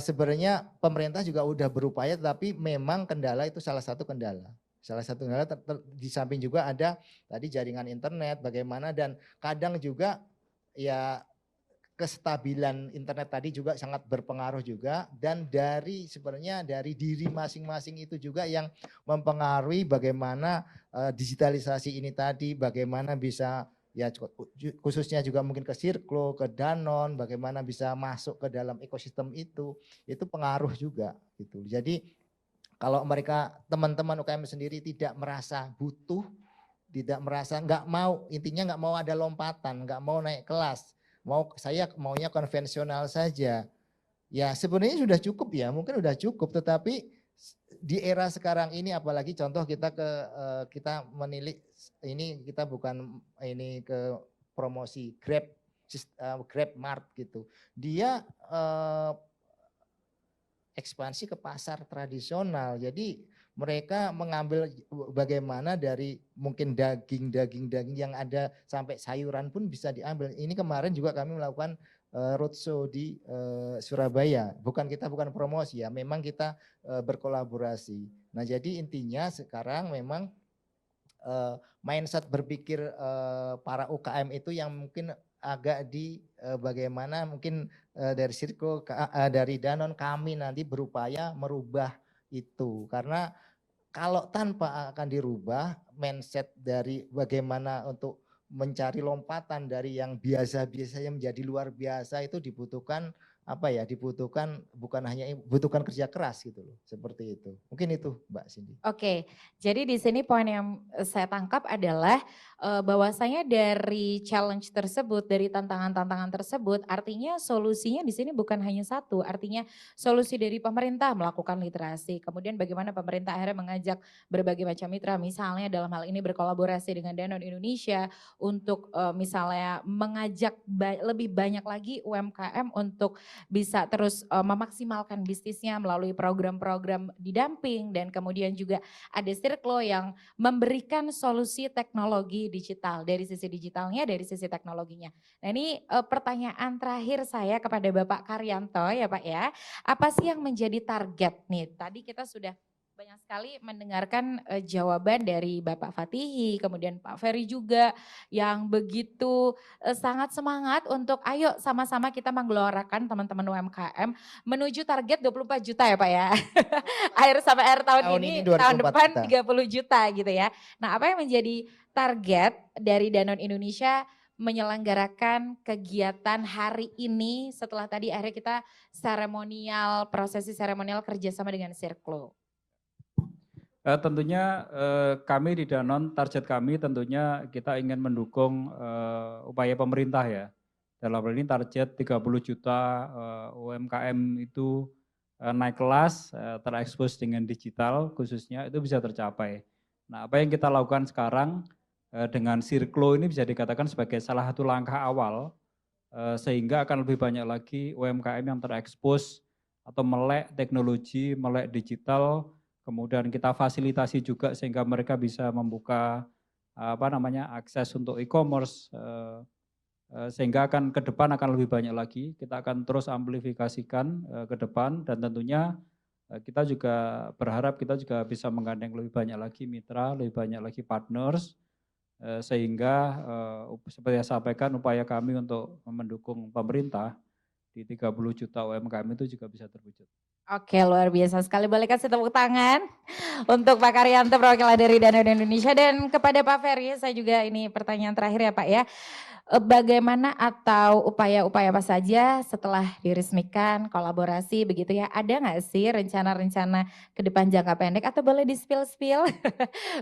sebenarnya pemerintah juga udah berupaya, tapi memang kendala itu salah satu kendala. Salah satu kendala di samping juga ada tadi jaringan internet bagaimana, dan kadang juga ya kestabilan internet tadi juga sangat berpengaruh juga, dan sebenarnya dari diri masing-masing itu juga yang mempengaruhi bagaimana digitalisasi ini tadi, bagaimana bisa ya khususnya juga mungkin ke Sirklo, ke Danone, bagaimana bisa masuk ke dalam ekosistem itu pengaruh juga gitu. Jadi kalau mereka teman-teman UKM sendiri tidak merasa butuh, tidak merasa nggak mau, intinya nggak mau ada lompatan, nggak mau naik kelas, saya maunya konvensional saja. Ya sebenarnya sudah cukup ya, mungkin sudah cukup, tetapi di era sekarang ini apalagi contoh kita menilik ini, kita bukan ini ke promosi Grab Mart gitu. Dia ekspansi ke pasar tradisional. Jadi mereka mengambil bagaimana dari mungkin daging yang ada sampai sayuran pun bisa diambil. Ini kemarin juga kami melakukan roadshow di Surabaya. Kita bukan promosi ya, memang kita berkolaborasi. Nah jadi intinya sekarang memang mindset berpikir para UKM itu yang mungkin agak bagaimana mungkin dari Sirko, dari Danone, kami nanti berupaya merubah itu. Karena kalau tanpa akan dirubah mindset dari bagaimana untuk mencari lompatan dari yang biasa-biasa yang menjadi luar biasa, itu dibutuhkan butuhkan kerja keras gitu loh, seperti itu. Mungkin itu Mbak Cindy. Oke, jadi di sini poin yang saya tangkap adalah bahwasanya dari challenge tersebut, dari tantangan-tantangan tersebut, artinya solusinya di sini bukan hanya satu, artinya solusi dari pemerintah melakukan literasi, kemudian bagaimana pemerintah akhirnya mengajak berbagai macam mitra, misalnya dalam hal ini berkolaborasi dengan Danone Indonesia untuk misalnya mengajak lebih banyak lagi UMKM untuk bisa terus memaksimalkan bisnisnya melalui program-program didamping, dan kemudian juga ada Sirklo yang memberikan solusi teknologi digital dari sisi digitalnya, dari sisi teknologinya. Nah ini pertanyaan terakhir saya kepada Bapak Karyanto ya Pak ya. Apa sih yang menjadi target nih? Tadi kita sudah banyak sekali mendengarkan jawaban dari Bapak Fatihi, kemudian Pak Ferry juga yang begitu sangat semangat untuk ayo sama-sama kita menggelorakan teman-teman UMKM menuju target 24 juta ya Pak ya. Akhir sampai akhir tahun ini tahun 24 depan juta. 30 juta gitu ya. Nah apa yang menjadi target dari Danone Indonesia menyelenggarakan kegiatan hari ini setelah tadi akhirnya kita prosesi seremonial kerjasama dengan Sirklo? Tentunya kami di Danone, target kami tentunya kita ingin mendukung upaya pemerintah ya. Dalam hal ini target 30 juta UMKM itu naik kelas, terekspos dengan digital khususnya itu bisa tercapai. Nah apa yang kita lakukan sekarang dengan Sirklo ini bisa dikatakan sebagai salah satu langkah awal sehingga akan lebih banyak lagi UMKM yang terekspos atau melek teknologi, melek digital, kemudian kita fasilitasi juga sehingga mereka bisa membuka akses untuk e-commerce, sehingga akan ke depan akan lebih banyak lagi. Kita akan terus amplifikasikan ke depan, dan tentunya kita juga berharap kita juga bisa menggandeng lebih banyak lagi mitra, lebih banyak lagi partners, sehingga seperti yang saya sampaikan upaya kami untuk mendukung pemerintah di 30 juta UMKM itu juga bisa terwujud. Oke, luar biasa sekali. Boleh kasih tepuk tangan untuk Pak Karyanto perwakilan dari Danone Indonesia, dan kepada Pak Ferry saya juga ini pertanyaan terakhir ya Pak ya. Bagaimana atau upaya-upaya apa saja setelah diresmikan kolaborasi begitu ya, ada nggak sih rencana-rencana ke depan jangka pendek, atau boleh di spill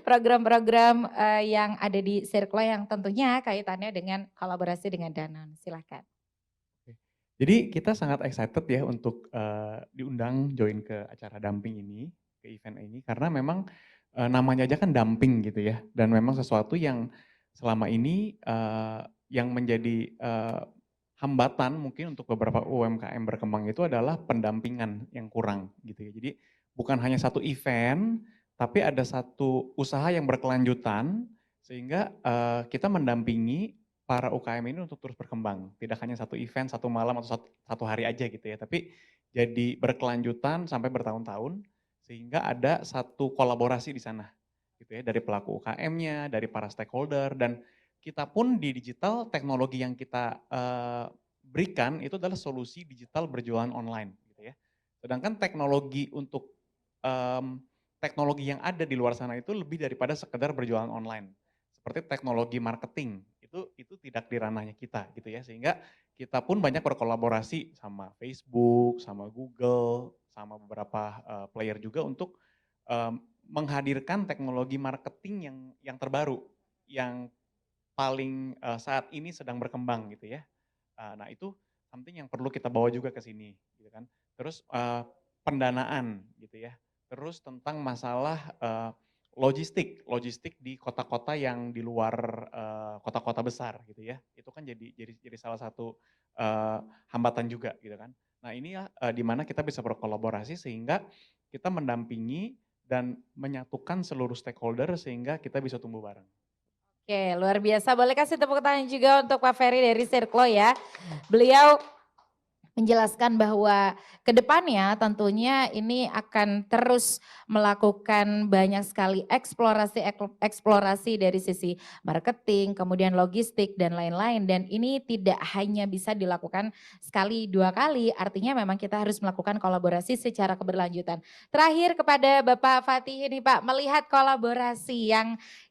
program-program yang ada di Sirklo yang tentunya kaitannya dengan kolaborasi dengan Danone? Silahkan. Jadi kita sangat excited ya untuk diundang join ke acara damping ini, ke event ini, karena memang namanya aja kan damping gitu ya, dan memang sesuatu yang selama ini yang menjadi hambatan mungkin untuk beberapa UMKM berkembang itu adalah pendampingan yang kurang gitu ya. Jadi bukan hanya satu event, tapi ada satu usaha yang berkelanjutan sehingga kita mendampingi para UKM ini untuk terus berkembang. Tidak hanya satu event, satu malam atau satu hari aja gitu ya, tapi jadi berkelanjutan sampai bertahun-tahun sehingga ada satu kolaborasi di sana gitu ya, dari pelaku UKM-nya, dari para stakeholder, dan kita pun di digital teknologi yang kita berikan itu adalah solusi digital berjualan online gitu ya. Sedangkan teknologi untuk teknologi yang ada di luar sana itu lebih daripada sekedar berjualan online. Seperti teknologi marketing, itu tidak di ranahnya kita gitu ya, sehingga kita pun banyak berkolaborasi sama Facebook, sama Google, sama beberapa player juga untuk menghadirkan teknologi marketing yang terbaru, yang paling saat ini sedang berkembang gitu ya. Nah itu something yang perlu kita bawa juga ke sini gitu kan. Terus pendanaan gitu ya, terus tentang masalah logistik di kota-kota yang di luar kota-kota besar gitu ya, itu kan jadi salah satu hambatan juga gitu kan. Nah ini ya di mana kita bisa berkolaborasi sehingga kita mendampingi dan menyatukan seluruh stakeholder sehingga kita bisa tumbuh bareng. Oke, luar biasa. Boleh kasih tepuk tangan juga untuk Pak Ferry dari Sirklo ya. Beliau menjelaskan bahwa ke depannya tentunya ini akan terus melakukan banyak sekali eksplorasi dari sisi marketing, kemudian logistik dan lain-lain, dan ini tidak hanya bisa dilakukan sekali dua kali, artinya memang kita harus melakukan kolaborasi secara keberlanjutan. Terakhir kepada Bapak Fatih ini Pak, melihat kolaborasi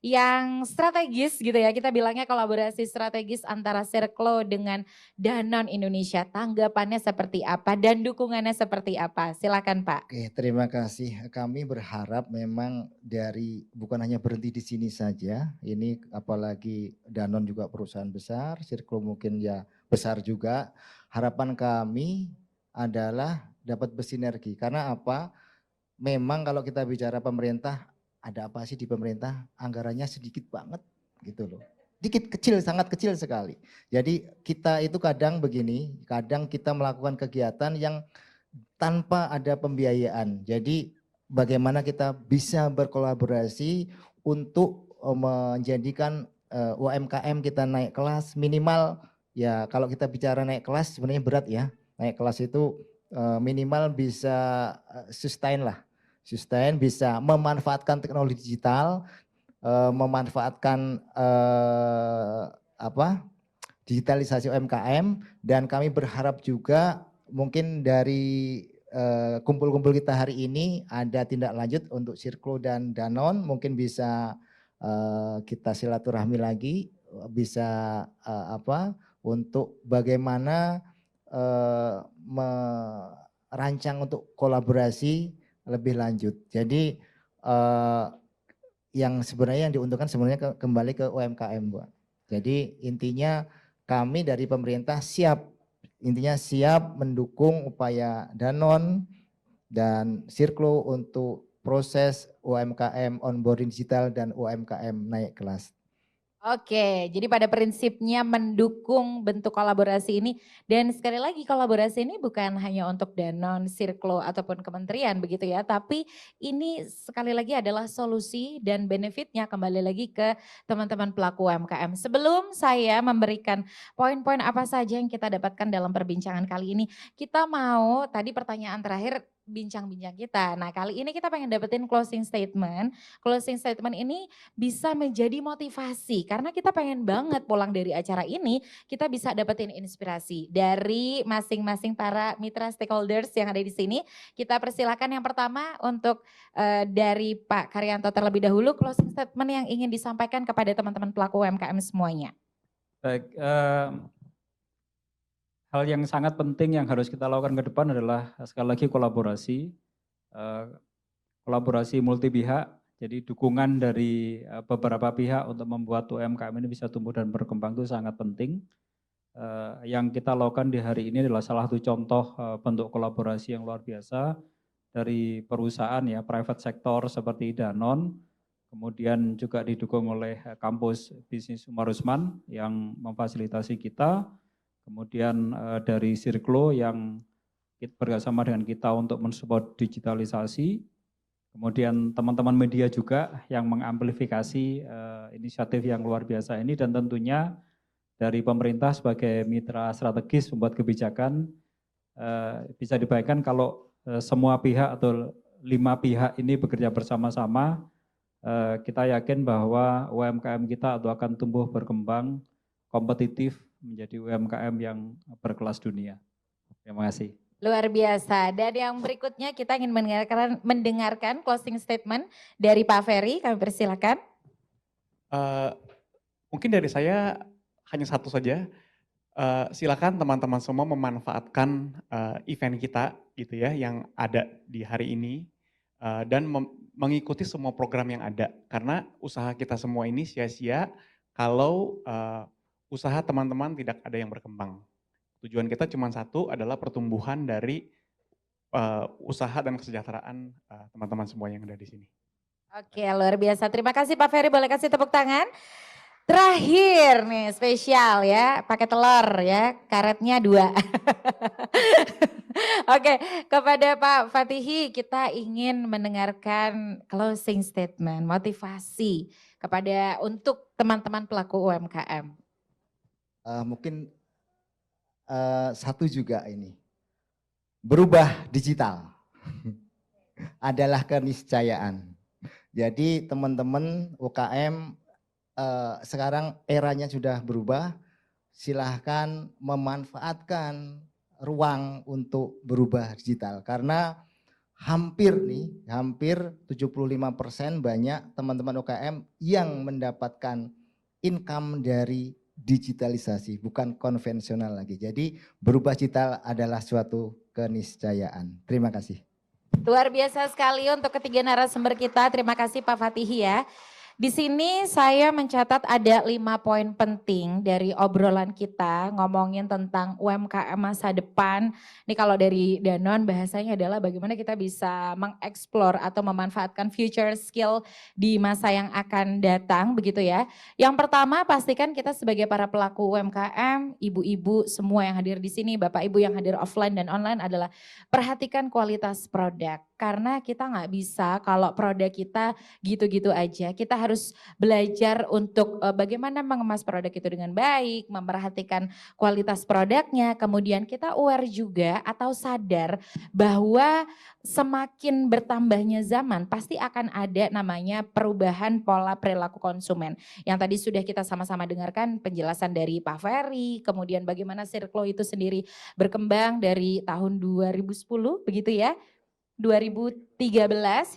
yang strategis gitu ya, kita bilangnya kolaborasi strategis antara Sirklo dengan Danone Indonesia, tanggapannya harapannya seperti apa dan dukungannya seperti apa? Silakan Pak. Oke, terima kasih. Kami berharap memang bukan hanya berhenti di sini saja. Ini apalagi Danone juga perusahaan besar, Sirklo mungkin ya besar juga. Harapan kami adalah dapat bersinergi. Karena apa? Memang kalau kita bicara pemerintah, ada apa sih di pemerintah? Anggarannya sedikit banget gitu loh. Dikit, kecil, sangat kecil sekali. Jadi kita itu kadang begini, kadang kita melakukan kegiatan yang tanpa ada pembiayaan. Jadi bagaimana kita bisa berkolaborasi untuk menjadikan UMKM kita naik kelas minimal. Ya kalau kita bicara naik kelas sebenarnya berat ya. Naik kelas itu minimal bisa sustain lah. Sustain, bisa memanfaatkan teknologi digital, memanfaatkan digitalisasi UMKM, dan kami berharap juga mungkin dari kumpul-kumpul kita hari ini ada tindak lanjut untuk Sirklo dan Danone, mungkin bisa kita silaturahmi lagi, bisa untuk bagaimana merancang untuk kolaborasi lebih lanjut. Jadi yang sebenarnya yang diuntungkan sebenarnya kembali ke UMKM, Bu. Jadi intinya kami dari pemerintah siap mendukung upaya Danone dan Sirklo untuk proses UMKM onboarding digital dan UMKM naik kelas. Oke, jadi pada prinsipnya mendukung bentuk kolaborasi ini, dan sekali lagi kolaborasi ini bukan hanya untuk Danone, Sirklo ataupun kementerian begitu ya, tapi ini sekali lagi adalah solusi dan benefitnya kembali lagi ke teman-teman pelaku UMKM. Sebelum saya memberikan poin-poin apa saja yang kita dapatkan dalam perbincangan kali ini, kita mau tadi pertanyaan terakhir bincang-bincang kita. Nah kali ini kita pengen dapetin closing statement. Closing statement ini bisa menjadi motivasi karena kita pengen banget pulang dari acara ini kita bisa dapetin inspirasi dari masing-masing para mitra stakeholders yang ada di sini. Kita persilakan yang pertama untuk dari Pak Karyanto terlebih dahulu, closing statement yang ingin disampaikan kepada teman-teman pelaku UMKM semuanya. Baik, hal yang sangat penting yang harus kita lakukan ke depan adalah sekali lagi kolaborasi multi pihak. Jadi dukungan dari beberapa pihak untuk membuat UMKM ini bisa tumbuh dan berkembang itu sangat penting. Yang kita lakukan di hari ini adalah salah satu contoh bentuk kolaborasi yang luar biasa dari perusahaan ya, private sector seperti Danone, kemudian juga didukung oleh kampus bisnis Umar Usman yang memfasilitasi kita, kemudian dari Sirklo yang bersama dengan kita untuk mensupport digitalisasi, kemudian teman-teman media juga yang mengamplifikasi inisiatif yang luar biasa ini, dan tentunya dari pemerintah sebagai mitra strategis membuat kebijakan. Bisa dibayangkan kalau semua pihak atau 5 pihak ini bekerja bersama-sama, kita yakin bahwa UMKM kita akan tumbuh berkembang kompetitif menjadi UMKM yang berkelas dunia. Terima kasih. Luar biasa. Dan yang berikutnya kita ingin mendengarkan closing statement dari Pak Ferry. Kami persilakan. Mungkin dari saya hanya satu saja. Silakan teman-teman semua memanfaatkan event kita gitu ya yang ada di hari ini dan mengikuti semua program yang ada, karena usaha kita semua ini sia-sia kalau usaha teman-teman tidak ada yang berkembang. Tujuan kita cuma satu, adalah pertumbuhan dari usaha dan kesejahteraan teman-teman semua yang ada di sini. Oke, luar biasa. Terima kasih Pak Ferry, boleh kasih tepuk tangan. Terakhir nih, spesial ya, pakai telur ya, karetnya 2. Oke, kepada Pak Fatihi kita ingin mendengarkan closing statement, motivasi untuk teman-teman pelaku UMKM. Mungkin satu juga ini, berubah digital adalah keniscayaan. Jadi teman-teman UKM sekarang eranya sudah berubah, silahkan memanfaatkan ruang untuk berubah digital. Karena hampir 75% banyak teman-teman UKM yang mendapatkan income dari digitalisasi, bukan konvensional lagi. Jadi berubah digital adalah suatu keniscayaan. Terima kasih. Luar biasa sekali untuk ketiga narasumber kita. Terima kasih Pak Fatihi ya. Di sini saya mencatat ada 5 poin penting dari obrolan kita ngomongin tentang UMKM masa depan. Ini kalau dari Danon bahasanya adalah bagaimana kita bisa mengeksplor atau memanfaatkan future skill di masa yang akan datang begitu ya. Yang pertama pastikan kita sebagai para pelaku UMKM, ibu-ibu semua yang hadir di sini, bapak ibu yang hadir offline dan online adalah perhatikan kualitas produk. Karena kita nggak bisa kalau produk kita gitu-gitu aja. Kita harus belajar untuk bagaimana mengemas produk itu dengan baik, memperhatikan kualitas produknya. Kemudian kita aware juga atau sadar bahwa semakin bertambahnya zaman pasti akan ada namanya perubahan pola perilaku konsumen. Yang tadi sudah kita sama-sama dengarkan penjelasan dari Pak Ferry, kemudian bagaimana Circlo itu sendiri berkembang dari tahun 2010 begitu ya. 2013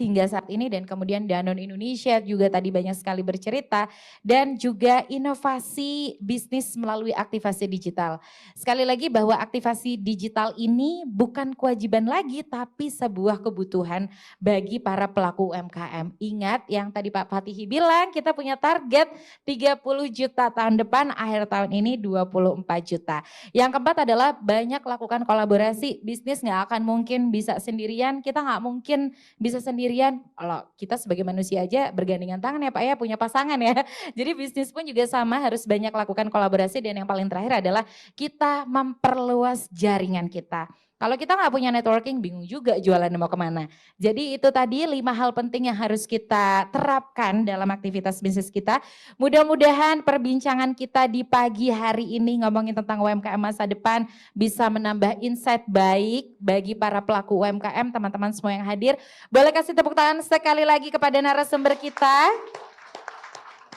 hingga saat ini dan kemudian Danone Indonesia juga tadi banyak sekali bercerita dan juga inovasi bisnis melalui aktivasi digital. Sekali lagi bahwa aktivasi digital ini bukan kewajiban lagi tapi sebuah kebutuhan bagi para pelaku UMKM. Ingat yang tadi Pak Fatihi bilang kita punya target 30 juta tahun depan, akhir tahun ini 24 juta. Yang keempat adalah banyak lakukan kolaborasi, bisnis nggak akan mungkin bisa sendirian. Kita nggak mungkin bisa sendirian, kalau kita sebagai manusia aja bergandengan tangan ya Pak ya, punya pasangan ya. Jadi bisnis pun juga sama, harus banyak lakukan kolaborasi dan yang paling terakhir adalah kita memperluas jaringan kita. Kalau kita nggak punya networking, bingung juga jualan mau kemana. Jadi itu tadi 5 hal penting yang harus kita terapkan dalam aktivitas bisnis kita. Mudah-mudahan perbincangan kita di pagi hari ini ngomongin tentang UMKM masa depan bisa menambah insight baik bagi para pelaku UMKM, teman-teman semua yang hadir. Boleh kasih tepuk tangan sekali lagi kepada narasumber kita.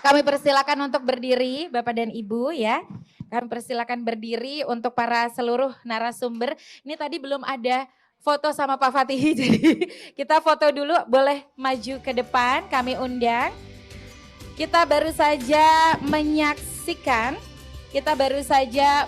Kami persilakan untuk berdiri Bapak dan Ibu ya. Kami persilakan berdiri untuk para seluruh narasumber. Ini tadi belum ada foto sama Pak Fatihi, jadi kita foto dulu, boleh maju ke depan, kami undang. Kita baru saja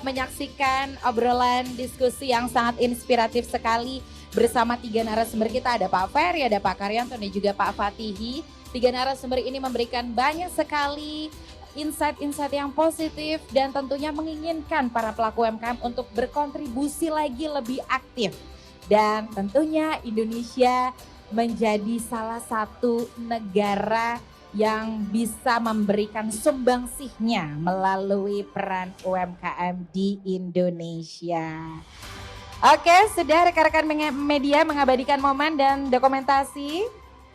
menyaksikan obrolan diskusi yang sangat inspiratif sekali bersama 3 narasumber kita. Ada Pak Ferry, ada Pak Karyanto dan juga Pak Fatihi. 3 narasumber ini memberikan banyak sekali insight-insight yang positif dan tentunya menginginkan para pelaku UMKM untuk berkontribusi lagi lebih aktif. Dan tentunya Indonesia menjadi salah satu negara yang bisa memberikan sumbangsihnya melalui peran UMKM di Indonesia. Oke, sudah rekan-rekan media mengabadikan momen dan dokumentasi?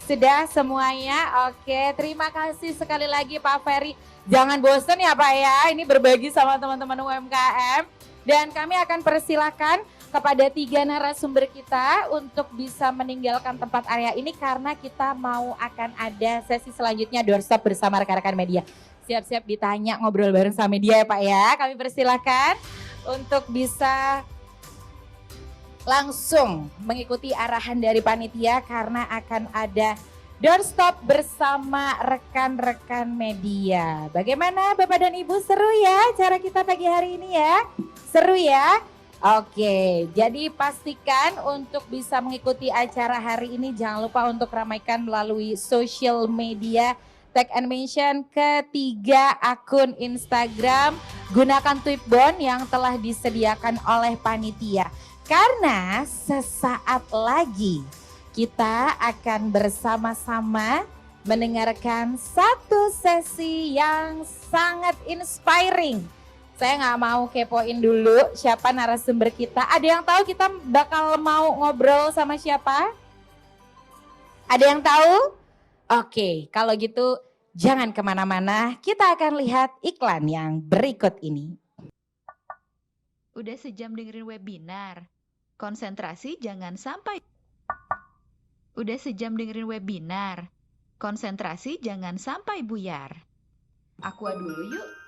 Sudah semuanya? Oke, terima kasih sekali lagi Pak Ferry. Jangan bosan ya Pak ya, ini berbagi sama teman-teman UMKM. Dan kami akan persilakan kepada 3 narasumber kita untuk bisa meninggalkan tempat area ini karena kita mau akan ada sesi selanjutnya doorstop bersama rekan-rekan media. Siap-siap ditanya, ngobrol bareng sama media ya Pak ya. Kami persilakan untuk bisa langsung mengikuti arahan dari panitia karena akan ada doorstop bersama rekan-rekan media. Bagaimana Bapak dan Ibu, seru ya cara kita pagi hari ini ya? Seru ya? Oke, jadi pastikan untuk bisa mengikuti acara hari ini jangan lupa untuk ramaikan melalui social media, tag and mention ke 3 akun Instagram, gunakan Tweetbot yang telah disediakan oleh panitia. Karena sesaat lagi kita akan bersama-sama mendengarkan satu sesi yang sangat inspiring. Saya nggak mau kepoin dulu siapa narasumber kita. Ada yang tahu kita bakal mau ngobrol sama siapa? Ada yang tahu? Oke, kalau gitu jangan kemana-mana. Kita akan lihat iklan yang berikut ini. Udah sejam dengerin webinar. Konsentrasi jangan sampai. Udah sejam dengerin webinar. Konsentrasi jangan sampai buyar. Aqua dulu yuk.